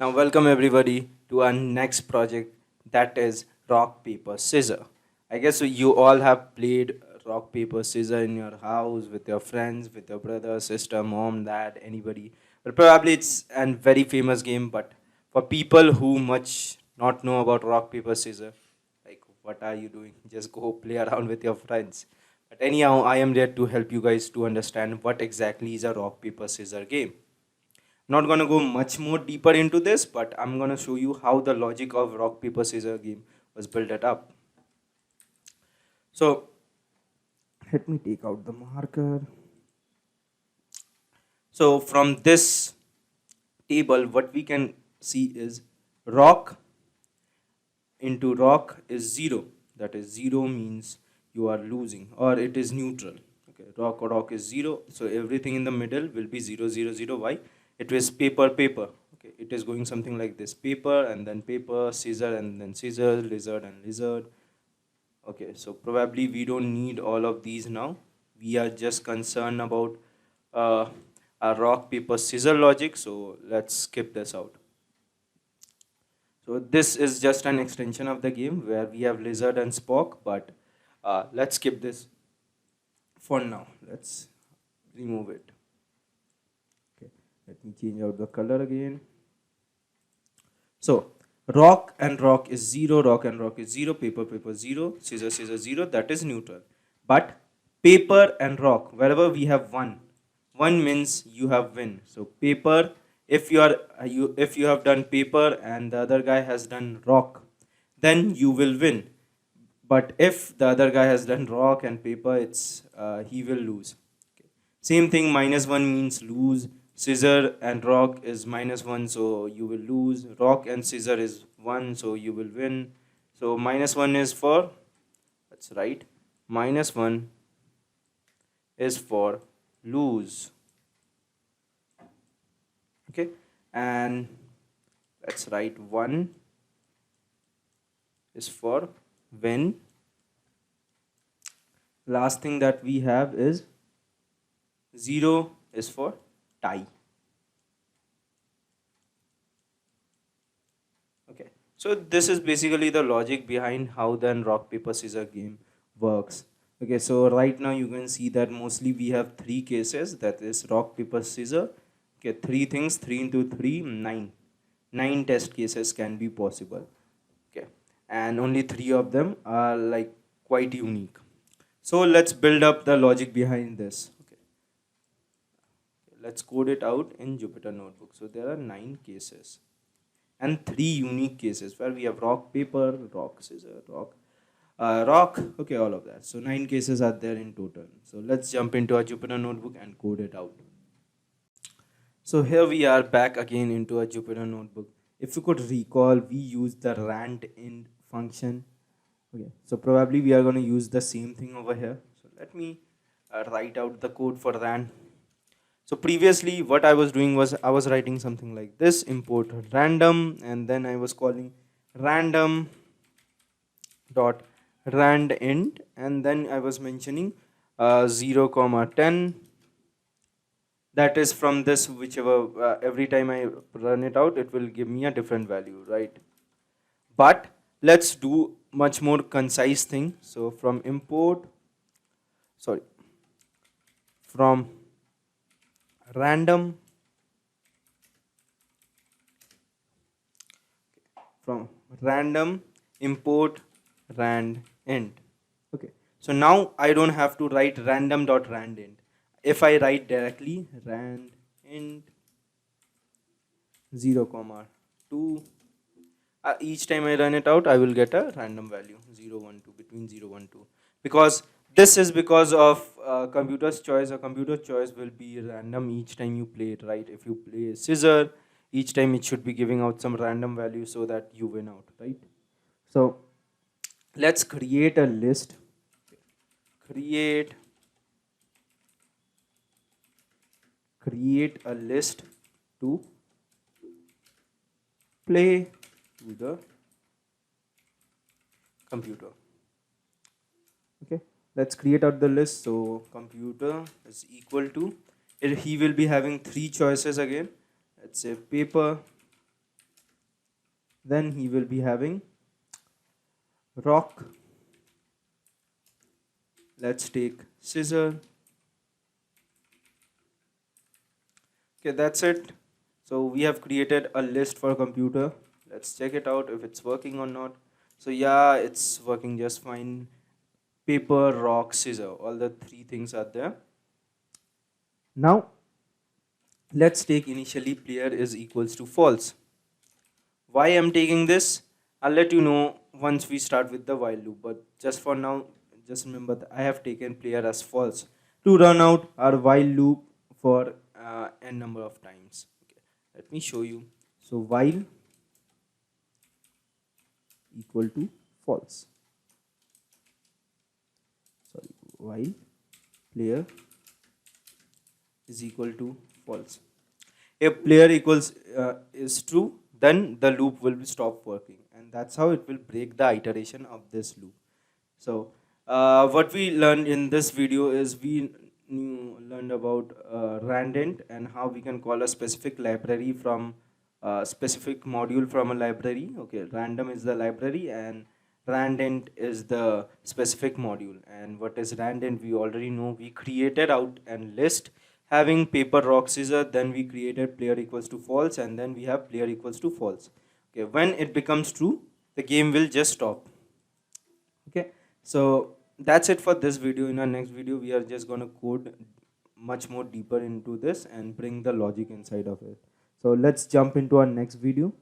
Now, welcome everybody to our next project, that is rock, paper, scissor. I guess you all have played rock, paper, scissor in your house with your friends, with your brother, sister, mom, dad, anybody. But probably it's a very famous game. But for people who much not know about rock, paper, scissor, like what are you doing? Just go play around with your friends. But anyhow, I am there to help you guys to understand what exactly is a rock, paper, scissor game. Not gonna go much more deeper into this, but I'm gonna show you how the logic of rock paper scissors game was built it up. So let me take out the marker. So from this table, what we can see is rock into rock is 0. That is 0 means you are losing or it is neutral. Okay, rock or rock is 0. So everything in the middle will be 0, 0, 0. Why? It was paper, paper. Okay, it is going something like this: paper and then paper, scissor and then scissor, lizard and lizard. Okay, so probably we don't need all of these now. We are just concerned about uh, a rock, paper, scissor logic. So let's skip this out. So this is just an extension of the game where we have Lizard and Spock, but let's skip this for now. Let's remove it. Okay, let me change out the color again. So rock and rock is 0, rock and rock is 0, paper, paper 0, scissor, scissor 0, that is neutral. But paper and rock, wherever we have one means you have win. So paper, if you have done paper and the other guy has done rock, then you will win. But if the other guy has done rock and paper, it's he will lose. Okay. Same thing, -1 means lose. Scissor and rock is -1, so you will lose. Rock and scissor is 1, so you will win. So -1 is for, that's right, -1 is for lose. Okay, and let's write 1 is for win. Last thing that we have is 0 is for tie. Okay, so this is basically the logic behind how then rock paper scissor game works. Okay, so right now you can see that mostly we have 3 cases, that is rock paper scissor. Okay, 3 things, 3 into 3, 9. 9 test cases can be possible. Okay, and only 3 of them are like quite unique. So let's build up the logic behind this. Okay, let's code it out in Jupyter Notebook. So there are 9 cases and 3 unique cases where we have rock, paper, rock, scissor, rock. Okay, all of that. So 9 cases are there in total. So let's jump into our Jupyter Notebook and code it out. So here we are back again into a Jupyter Notebook. If you could recall, we used the rand int function. Okay, so probably we are going to use the same thing over here. So let me write out the code for rand. So previously what I was doing was I was writing something like this: import random, and then I was calling random dot rand int, and then I was mentioning 0 comma 10. That is from this, whichever every time I run it out, it will give me a different value, right? But let's do much more concise thing. So from import, sorry, from random, from random import rand int. Okay, so now I don't have to write random dot rand int. If I write directly rand int 0 comma 2, each time I run it out, I will get a random value 0 1 2, between 0 1 2, because this is because of computer's choice. A computer choice will be random each time you play it, right? If you play scissor, each time it should be giving out some random value so that you win out, right? So let's create a list. Create a list to play to the computer. Okay, let's create out the list. So computer is equal to he will be having 3 choices again. Let's say paper, then he will be having rock. Let's take scissor. Okay, that's it. So we have created a list for computer. Let's check it out if it's working or not. So yeah, it's working just fine. Paper, rock, scissor, all the three things are there. Now let's take initially player is equals to false. Why I'm taking this, I'll let you know once we start with the while loop, but just for now, just remember that I have taken player as false to run out our while loop for n number of times. Okay, let me show you. So while equal to false, sorry, while player is equal to false. If player equals is true, then the loop will stop working, and that's how it will break the iteration of this loop. So what we learned in this video is we learned about randint and how we can call a specific library from a specific module from a library. Okay, random is the library and randint is the specific module. And what is randint? We already know. We created out and list having paper rock scissor, then we created player equals to false, and then we have player equals to false. Okay, when it becomes true, the game will just stop. Okay, so that's it for this video. In our next video we are just going to code much more deeper into this and bring the logic inside of it. So let's jump into our next video.